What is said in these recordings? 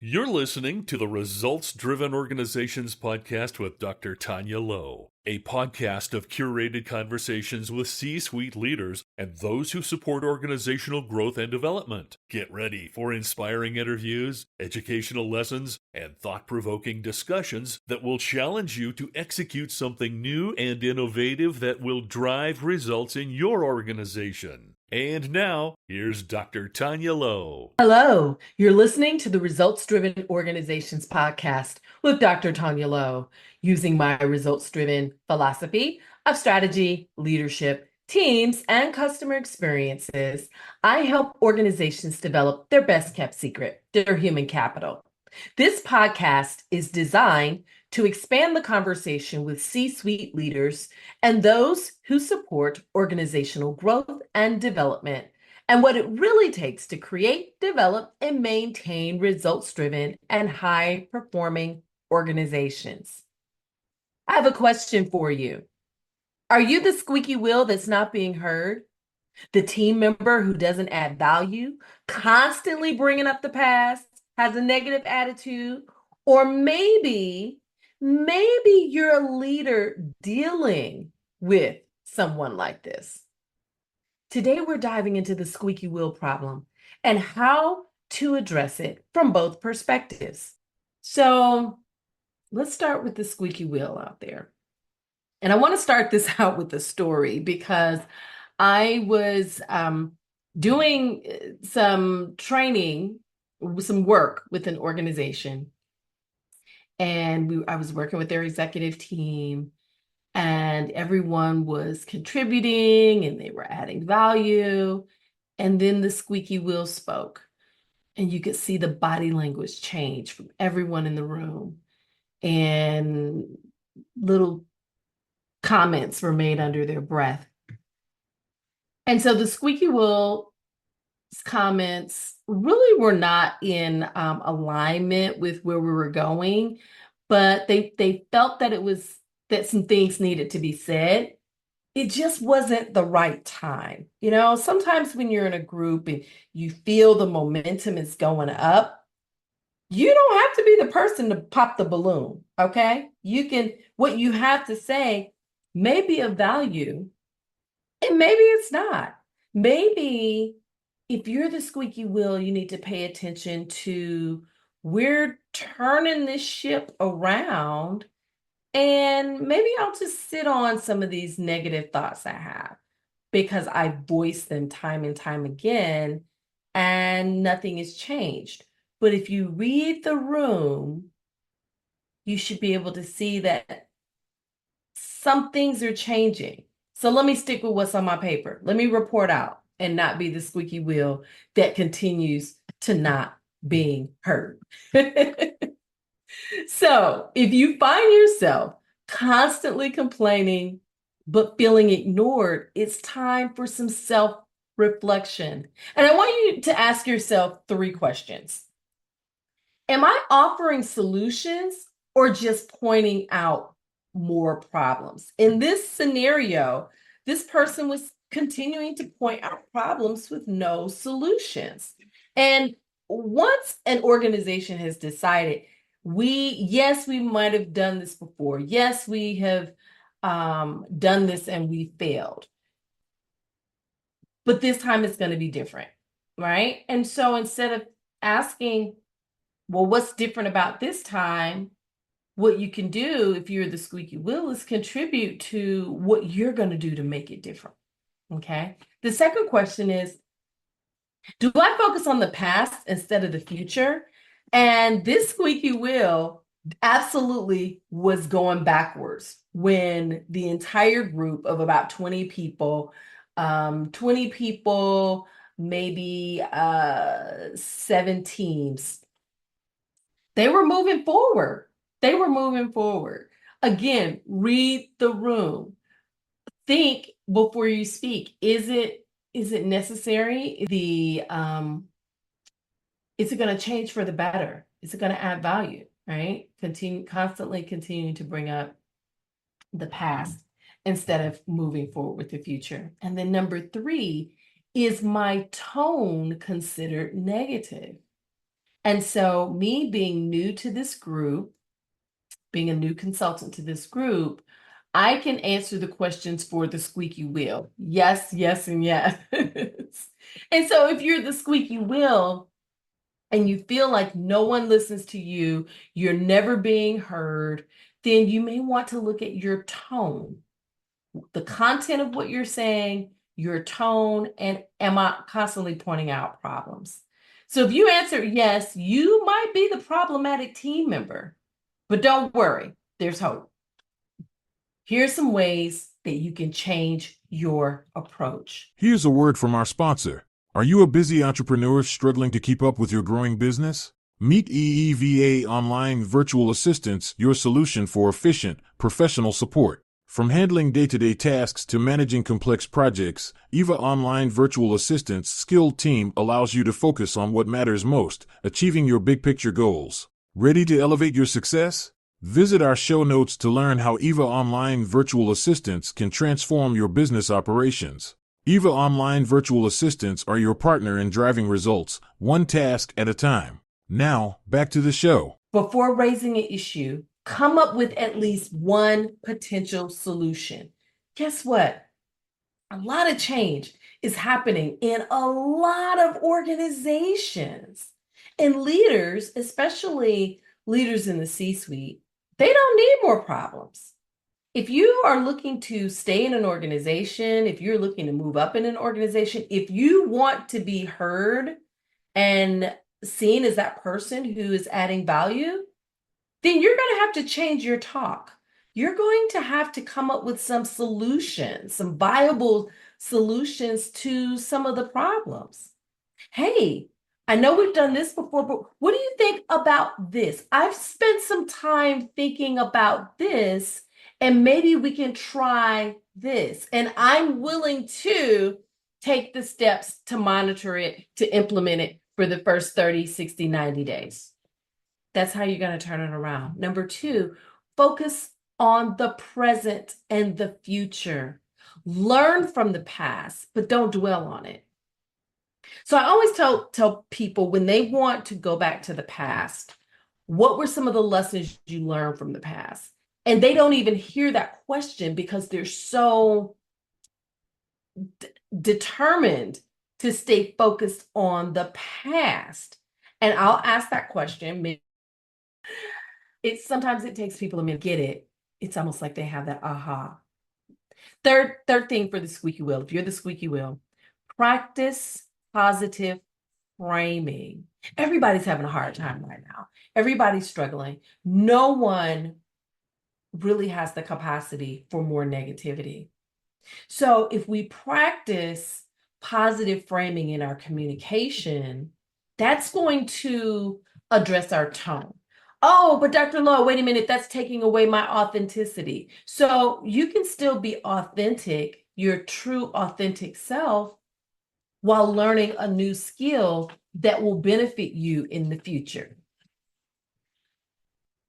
You're listening to the Results Driven Organizations podcast with Dr. Tanya Lowe, a podcast of curated conversations with C-suite leaders and those who support organizational growth and development. Get ready for inspiring interviews, educational lessons, and thought-provoking discussions that will challenge you to execute something new and innovative that will drive results in your organization. And now, here's Dr. Tanya Lowe. Hello, you're listening to the Results Driven Organizations podcast with Dr. Tanya Lowe, using my results driven philosophy of strategy, leadership, teams, and customer experiences. I help organizations develop their best kept secret, their human capital. This podcast is designed to expand the conversation with C-suite leaders and those who support organizational growth and development, and what it really takes to create, develop, and maintain results-driven and high-performing organizations. I have a question for you. Are you the squeaky wheel that's not being heard? The team member who doesn't add value, constantly bringing up the past, has a negative attitude, or maybe you're a leader dealing with someone like this. Today, we're diving into the squeaky wheel problem and how to address it from both perspectives. So let's start with the squeaky wheel out there. And I want to start this out with a story because I was doing some training, some work with an organization, and I was working with their executive team, and everyone was contributing and they were adding value. And then the squeaky wheel spoke, and you could see the body language change from everyone in the room, and little comments were made under their breath. And so the squeaky wheel comments really were not in alignment with where we were going, but they felt that some things needed to be said. It just wasn't the right time. You know, sometimes when you're in a group and you feel the momentum is going up, you don't have to be the person to pop the balloon, okay? What you have to say may be of value, and maybe it's not. Maybe if you're the squeaky wheel, you need to pay attention to, we're turning this ship around, and maybe I'll just sit on some of these negative thoughts I have because I voice them time and time again and nothing has changed. But if you read the room, you should be able to see that some things are changing. So let me stick with what's on my paper. Let me report out and not be the squeaky wheel that continues to not being heard. So if you find yourself constantly complaining but feeling ignored, it's time for some self-reflection. And I want you to ask yourself 3 questions. Am I offering solutions or just pointing out more problems? In this scenario, this person was continuing to point out problems with no solutions. And once an organization has decided, yes, we might have done this before. Yes, we have done this and we failed. But this time it's going to be different, right? And so instead of asking, well, what's different about this time? What you can do if you're the squeaky wheel is contribute to what you're going to do to make it different, okay? The second question is, do I focus on the past instead of the future? And this squeaky wheel absolutely was going backwards when the entire group of about 20 people, maybe 7 teams, they were moving forward. Again, read the room. Think before you speak. Is it necessary? Is it going to change for the better? Is it going to add value, right? Constantly continuing to bring up the past instead of moving forward with the future. And then number 3, is my tone considered negative? And so me being new to this group, being a new consultant to this group, I can answer the questions for the squeaky wheel. Yes, yes, and yes. And so if you're the squeaky wheel and you feel like no one listens to you, you're never being heard, then you may want to look at your tone, the content of what you're saying, your tone, and am I constantly pointing out problems? So if you answer yes, you might be the problematic team member, but don't worry, there's hope. Here's some ways that you can change your approach. Here's a word from our sponsor. Are you a busy entrepreneur struggling to keep up with your growing business? Meet EEVA Online Virtual Assistants, your solution for efficient, professional support. From handling day-to-day tasks to managing complex projects, EVA Online Virtual Assistants' skilled team allows you to focus on what matters most, achieving your big-picture goals. Ready to elevate your success? Visit our show notes to learn how EVA Online Virtual Assistants can transform your business operations. EVA Online Virtual Assistants are your partner in driving results, one task at a time. Now, back to the show. Before raising an issue, come up with at least one potential solution. Guess what? A lot of change is happening in a lot of organizations. And leaders, especially leaders in the C-suite, they don't need more problems. If you are looking to stay in an organization, if you're looking to move up in an organization, if you want to be heard and seen as that person who is adding value, then you're going to have to change your talk. You're going to have to come up with some solutions, some viable solutions to some of the problems. Hey, I know we've done this before, but what do you think about this? I've spent some time thinking about this, and maybe we can try this. And I'm willing to take the steps to monitor it, to implement it for the first 30, 60, 90 days. That's how you're going to turn it around. Number two, focus on the present and the future. Learn from the past, but don't dwell on it. So I always tell people when they want to go back to the past, what were some of the lessons you learned from the past? And they don't even hear that question because they're so determined to stay focused on the past. And I'll ask that question. Sometimes it takes people a minute to get it. It's almost like they have that aha. Third thing for the squeaky wheel, if you're the squeaky wheel, practice positive framing. Everybody's having a hard time right now. Everybody's struggling. No one really has the capacity for more negativity. So if we practice positive framing in our communication, that's going to address our tone. Oh, but Dr. Lowe, wait a minute, that's taking away my authenticity. So you can still be authentic, your true authentic self, while learning a new skill that will benefit you in the future.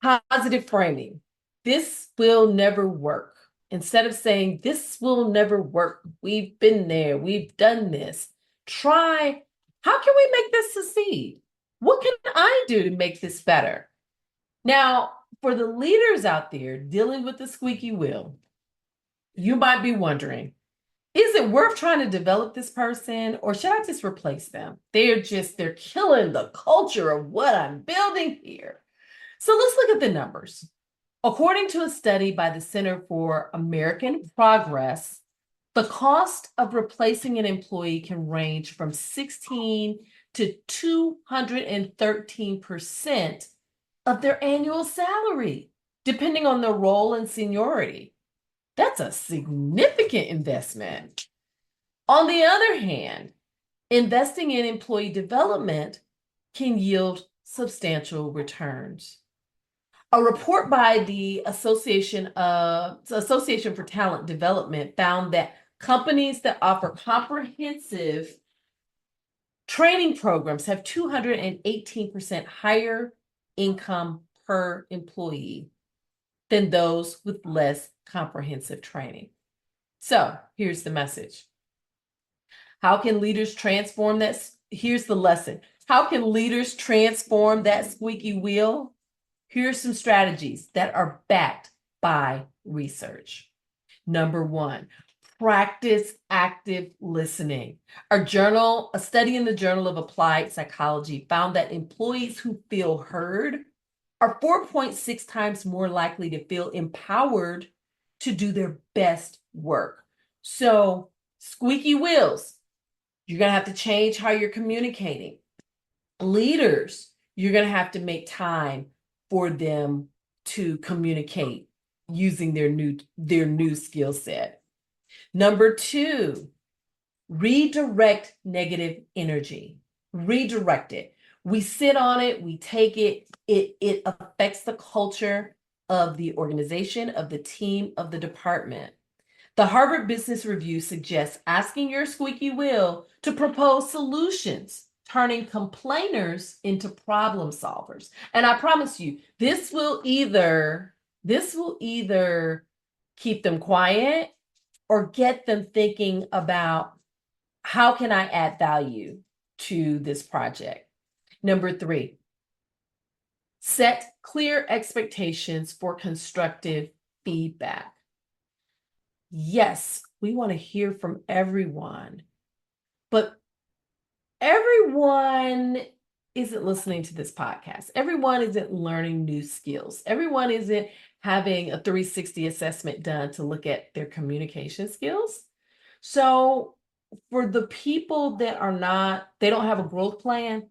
Positive framing. This will never work. Instead of saying, this will never work, we've been there, we've done this, try, how can we make this succeed? What can I do to make this better? Now, for the leaders out there dealing with the squeaky wheel, you might be wondering, is it worth trying to develop this person, or should I just replace them? They're killing the culture of what I'm building here. So let's look at the numbers. According to a study by the Center for American Progress, the cost of replacing an employee can range from 16 to 213% of their annual salary, depending on their role and seniority. That's a significant investment. On the other hand, investing in employee development can yield substantial returns. A report by the Association for Talent Development found that companies that offer comprehensive training programs have 218% higher income per employee than those with less comprehensive training. So here's the message. How can leaders transform this? Here's the lesson. How can leaders transform that squeaky wheel? Here's some strategies that are backed by research. Number one, practice active listening. A study in the Journal of Applied Psychology found that employees who feel heard are 4.6 times more likely to feel empowered to do their best work. So, squeaky wheels, you're going to have to change how you're communicating. Leaders, you're going to have to make time for them to communicate using their new skill set. Number two, redirect negative energy. Redirect it. We sit on it, we take it, it affects the culture of the organization, of the team, of the department. The Harvard Business Review suggests asking your squeaky wheel to propose solutions, turning complainers into problem solvers. And I promise you, this will either keep them quiet or get them thinking about how can I add value to this project. Number three, set clear expectations for constructive feedback. Yes, we want to hear from everyone, but everyone isn't listening to this podcast. Everyone isn't learning new skills. Everyone isn't having a 360 assessment done to look at their communication skills. So for the people that they don't have a growth plan,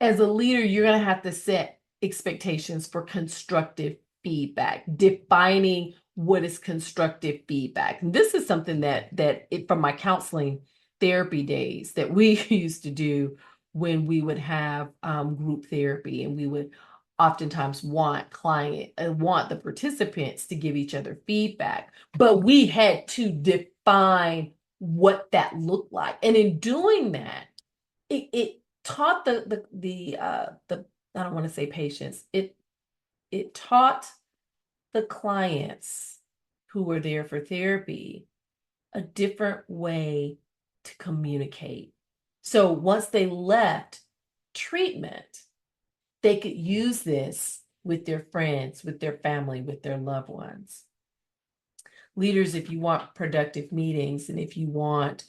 as a leader, you're going to have to set expectations for constructive feedback, defining what is constructive feedback. And this is something that from my counseling therapy days that we used to do when we would have group therapy, and we would oftentimes want the participants to give each other feedback, but we had to define what that looked like. And in doing that, it taught the I don't want to say patients, it taught the clients who were there for therapy a different way to communicate. So once they left treatment, they could use this with their friends, with their family, with their loved ones. Leaders, if you want productive meetings and if you want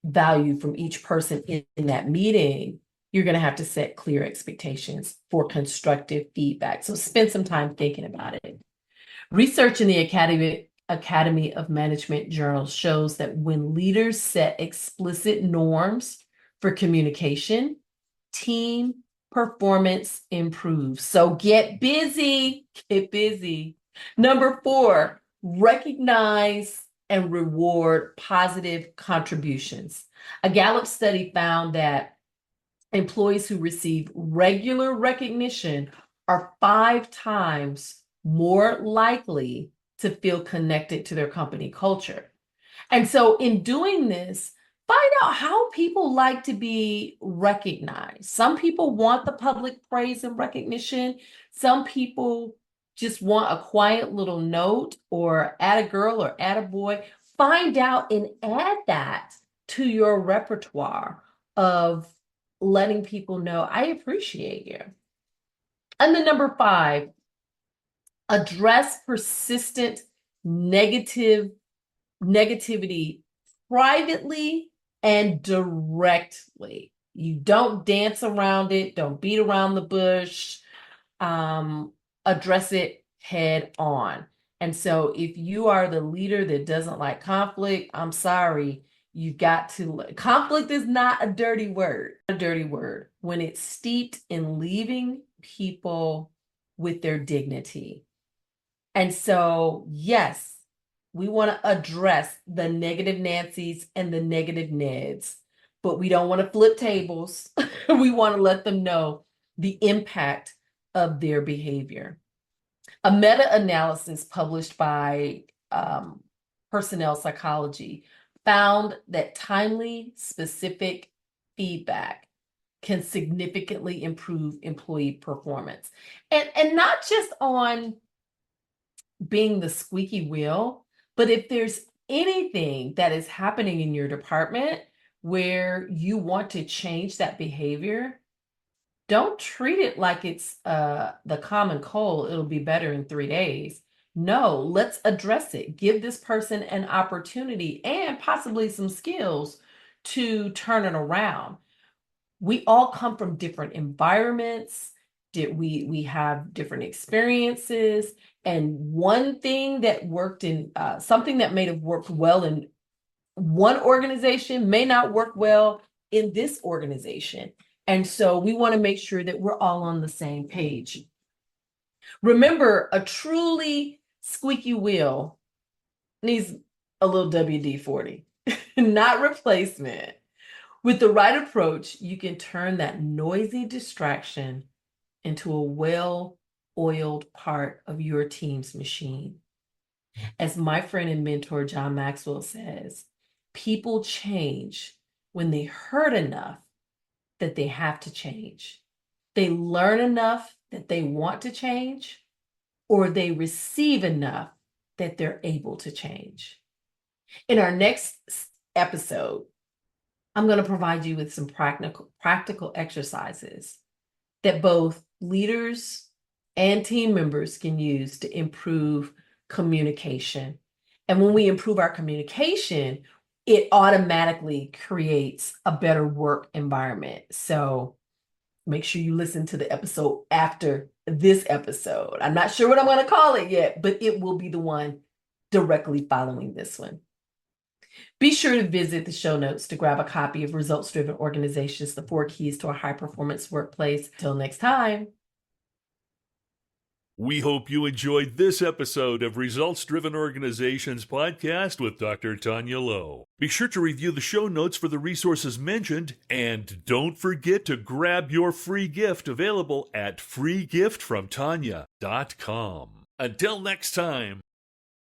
value from each person in that meeting, you're going to have to set clear expectations for constructive feedback. So spend some time thinking about it. Research in the Academy of Management journal shows that when leaders set explicit norms for communication, team performance improves. So get busy. Number 4, recognize and reward positive contributions. A Gallup study found that employees who receive regular recognition are 5 times more likely to feel connected to their company culture. And so in doing this, find out how people like to be recognized. Some people want the public praise and recognition. Some people just want a quiet little note, or add a girl or add a boy. Find out and add that to your repertoire of letting people know, I appreciate you. And then number 5, address persistent negativity privately and directly. You don't dance around it. Don't beat around the bush. Address it head on. And so if you are the leader that doesn't like conflict, I'm sorry, you've got to. Conflict is not a dirty word. When it's steeped in leaving people with their dignity. And so, yes, we want to address the negative Nancys and the negative Neds, but we don't want to flip tables. We want to let them know the impact of their behavior. A meta-analysis published by Personnel Psychology found that timely, specific feedback can significantly improve employee performance. And not just on being the squeaky wheel, but if there's anything that is happening in your department where you want to change that behavior, don't treat it like it's the common cold. It'll be better in 3 days. No, let's address it. Give this person an opportunity and possibly some skills to turn it around. We all come from different environments. We have different experiences, and one thing that worked in something that may have worked well in one organization may not work well in this organization. And so we want to make sure that we're all on the same page. Remember, a truly squeaky wheel needs a little WD-40, not replacement. With the right approach, you can turn that noisy distraction into a well-oiled part of your team's machine. As my friend and mentor John Maxwell says, people change when they hurt enough that they have to change. They learn enough that they want to change, or they receive enough that they're able to change. In our next episode, I'm going to provide you with some practical exercises that both leaders and team members can use to improve communication. And when we improve our communication, it automatically creates a better work environment. So make sure you listen to the episode after this episode. I'm not sure what I'm going to call it yet, but it will be the one directly following this one. Be sure to visit the show notes to grab a copy of Results Driven Organizations, the 4 Keys to a High Performance Workplace. Till next time. We hope you enjoyed this episode of Results Driven Organizations podcast with Dr. Tanya Lowe. Be sure to review the show notes for the resources mentioned, and don't forget to grab your free gift available at freegiftfromtanya.com. Until next time.